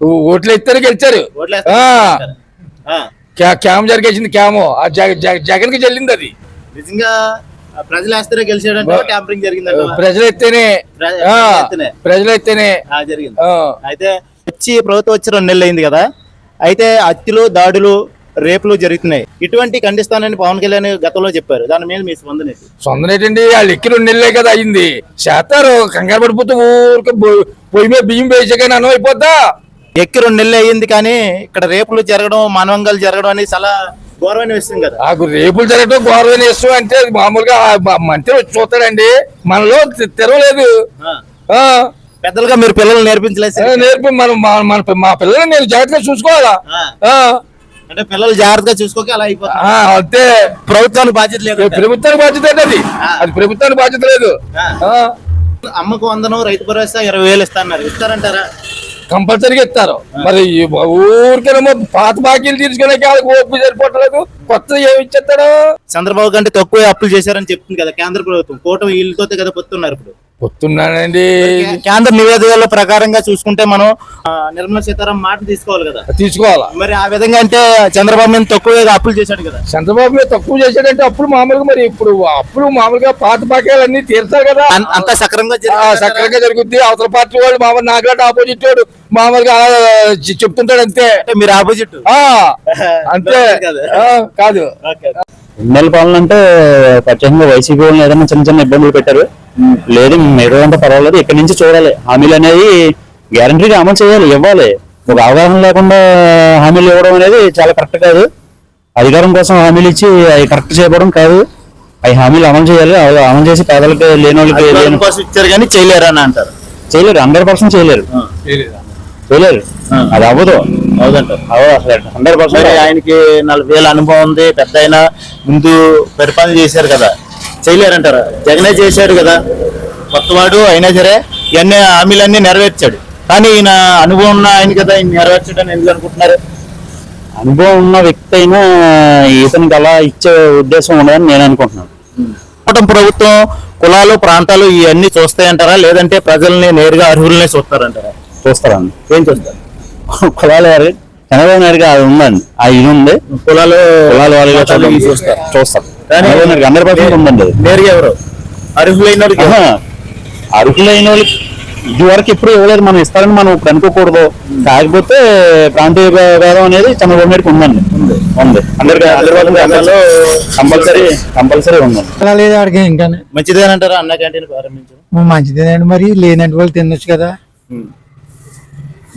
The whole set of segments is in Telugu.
ఓట్లు ఎత్తారు గెలిచారు. క్యామ్ జరిగేసింది, క్యాము జగన్ కి చెల్లింది. అది నిజంగా ప్రజలు వేస్తేనే గెలిచాడంటే ట్యాంపరింగ్ జరిగిందంట. ప్రజలు ఎత్తేనే జరిగింది. అయితే వచ్చి ప్రభుత్వం వచ్చి 2 నెలలు అయింది కదా, అయితే హత్యలు, దాడులు, రేపులు జరుగుతున్నాయి. ఇటువంటి ఖండిస్తానని పవన్ కళ్యాణ్ గతంలో చెప్పారు. దాని మీద మీ స్పందన ఏంటండి? వాళ్ళు ఎక్కి 2 నెలలే కదా అయింది. చేస్తారు, కంగారు పడిపోతే ఊరికి పొయ్యి మీద బియ్యం వేసాకని అన్నం అయిపోద్దా. ఎక్కి 2 నెలలు అయ్యింది, కానీ ఇక్కడ రేపులు జరగడం, మానవంగాలు జరగడం అనేది చాలా గౌరవమైన విషయం కదా. రేపులు జరగడం గౌరవమైన విషయం అంటే మామూలుగా మంత్రి వచ్చి చూస్తాడండి, మనలో తెరవలేదు. పెద్దలుగా మీరు పిల్లలు నేర్పించలేదు. మా పిల్లల్ని నేను జాగ్రత్తగా చూసుకోవాలా. అంటే పిల్లలు జాగ్రత్తగా చూసుకోక అలా అయిపోతుంది. అంతే, ప్రభుత్వానికి బాధ్యత లేదు. ప్రభుత్వానికి బాధ్యత అది ప్రభుత్వానికి బాధ్యత లేదు. అమ్మకు 100, రైతు భరోసా 20,000 ఇస్తారంటారా? కంపల్సరీగా ఇస్తారు. మరి ఊరికేమో పాత బాకీలు తీసుకునే ఓపిక సరిపోవట్లేదు, కొత్త ఏమి ఇచ్చేస్తాడు. చంద్రబాబు కంటే తక్కువ అప్పులు చేశారని చెప్తుంది కదా కేంద్ర ప్రభుత్వం. కూటమి వీళ్ళతో కదా పొత్తున్నారు. ఇప్పుడు పొత్తున్నానండి. కేంద్ర నివేదికల ప్రకారంగా చూసుకుంటే మనం నిర్మలా సీతారామన్ మాట తీసుకోవాలి కదా. తీసుకోవాలా మరి. ఆ విధంగా అంటే చంద్రబాబు మీద తక్కువ అప్పులు చేశాడు కదా. చంద్రబాబు మీద తక్కువ చేశాడంటే అప్పుడు మామూలుగా, మరి ఇప్పుడు అప్పుడు మామూలుగా పాత బాకీలు అన్ని తీరుతారు కదా. అంతా సక్రమంగా జరుగుద్ది. అవతల పార్టీ వాడు మామూలు నాగలాంటి ఆపోజిట్ వాడు మామూలుగా చెప్తుంటాడు. అంతే, మీరు ఆపోజిట్ అంతే కాదు. ఎమ్మెల్యే పాలన అంటే ప్రత్యేకంగా వైసీపీ వాళ్ళని ఏదైనా చిన్న చిన్న ఇబ్బందులు పెట్టారు. లేదు, మిగతా అంతా పర్వాలేదు. ఇక్కడి నుంచి చూడాలి. హామీలు అనేది గ్యారంటీగా అమలు చేయాలి, ఇవ్వాలి. ఒక అవగాహన లేకుండా హామీలు ఇవ్వడం అనేది చాలా కరెక్ట్ కాదు. అధికారం కోసం హామీలు ఇచ్చి అవి కరెక్ట్ చేయడం కాదు. అవి హామీలు అమలు చేయాలి. అమలు చేసి పేదలకి, లేని వాళ్ళకి ఇచ్చారు కానీ చేయలేరు అని అంటారు. చేయలేరు, 100% చేయలేరు. అది అవ్వదు. అసలు 100%. ఆయనకి 40,000 అనుభవం ఉంది. పెద్ద అయినా ముందు పరిపాలన చేశారు కదా, చేయలేరంటారా? జగనే చేశాడు కదా, కొత్తవాడు అయినా సరే ఇవన్నీ హామీలన్నీ నెరవేర్చాడు. కానీ ఈయన అనుభవం ఉన్న ఆయన కదా, ఈయన నెరవేర్చడని ఎందుకు అనుకుంటున్నారు? అనుభవం ఉన్న వ్యక్తి అయినా ఇతనికి అలా ఇచ్చే ఉద్దేశం ఉండదని నేను అనుకుంటున్నాను. ప్రభుత్వం కులాలు, ప్రాంతాలు ఇవన్నీ చూస్తాయంటారా, లేదంటే ప్రజల్ని నేరుగా అర్హులనే చూస్తారంటారా? చూస్తారండి. ఏం చూస్తారు? కులాల వారి చంద్రబాబు నాయుడు అది ఉందండి, ఆ ఇది ఉంది. కులాల వారిగా చూస్తారు. 100% ఉందండి. నేరుగా ఎవరు అర్హులైన వాళ్ళకి ఇదివరకు ఎప్పుడు ఇవ్వలేదు. మనం ఇస్తారని మనం ఇప్పుడు అనుకోకూడదు. కాకపోతే ప్రాంతీయ భేదం అనేది చంద్రబాబు నాయుడుకి ఉందండి, ఉంది. కంపల్సరీ ఉందండి. ఆడికి ఇంకా మంచిదేనంటారా అన్న క్యాంటీన్ ప్రారంభించడం? మంచిదేనండి. మరి లేనంటే వాళ్ళు తినొచ్చు కదా,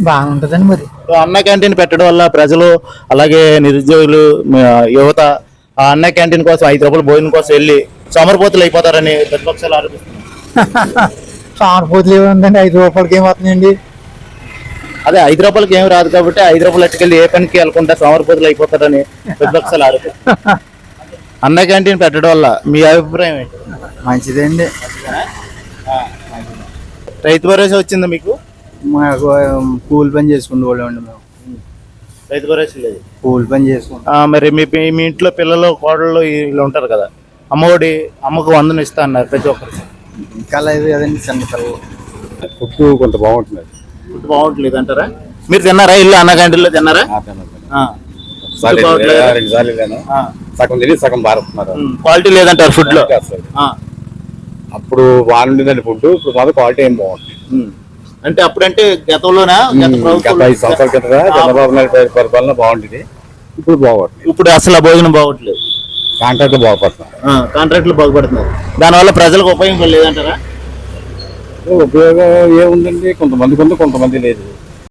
బాగుంటదండి. మరి అన్న క్యాంటీన్ పెట్టడం వల్ల ప్రజలు, అలాగే నిరుద్యోగులు, యువత ఆ అన్న క్యాంటీన్ కోసం 5 రూపాయల భోజనం కోసం వెళ్ళి సోమరిపోతులు అయిపోతారని ప్రతిపక్షాలు ఆరోపిస్తున్నారు. సోమరిపోతులు ఏముందండి, 5 రూపాయలకి ఏమవుతుందండి? అదే 5 రూపాయలకి ఏమి రాదు కాబట్టి 5 రూపాయలు అట్టుకెళ్ళి ఏ పనికి వెళ్ళకుండా సోమరిపోతులు అయిపోతారని ప్రతిపక్షాలు ఆరోపిస్తున్నారు. అన్న క్యాంటీన్ పెట్టడం వల్ల మీ అభిప్రాయం ఏంటి? మంచిదండి. రైతు భరోసా వచ్చిందా మీకు? మాకు కూలి పని చేసుకునే వాళ్ళండి. మేము రైతు భరోసా లేదు, కూలి పని చేసుకుంటాం. మరి మీ ఇంట్లో పిల్లలు, కోడళ్ళు వీళ్ళు ఉంటారు కదా, అమ్మకు 100 ఇస్తా అన్నారు ప్రతి ఒక్కరికి. ఇంకా లేదు కదండి, చిన్న పిల్లలు. ఫుడ్ కొంత బాగుంటుంది. ఫుడ్ బాగుంటలేదు అంటారా? మీరు తిన్నారా? ఇల్లు అన్న క్యాంటీన్లో తిన్నారా? సగం భారతున్నారు. క్వాలిటీ లేదంటారు ఫుడ్ లో. అప్పుడు బాగుంటుందండి ఫుడ్, ఇప్పుడు మాత్రం క్వాలిటీ ఏం బాగుంటుంది. అంటే అప్పుడంటే గతంలోనా, 5 సంవత్సరాల కింద చంద్రబాబు నాయుడు పరిపాలన బాగుంటుంది. ఇప్పుడు బాగుంటుంది. ఇప్పుడు అసలు ఆ భోజనం బాగుంటలేదు. కాంట్రాక్ట్లు బాగుపడుతున్నారు. కాంట్రాక్ట్లు బాగుపడుతున్నారు. దానివల్ల ప్రజలకు ఉపయోగం లేదంటారా? ఉపయోగం ఏముందండి, కొంతమంది కొంతమంది లేదు.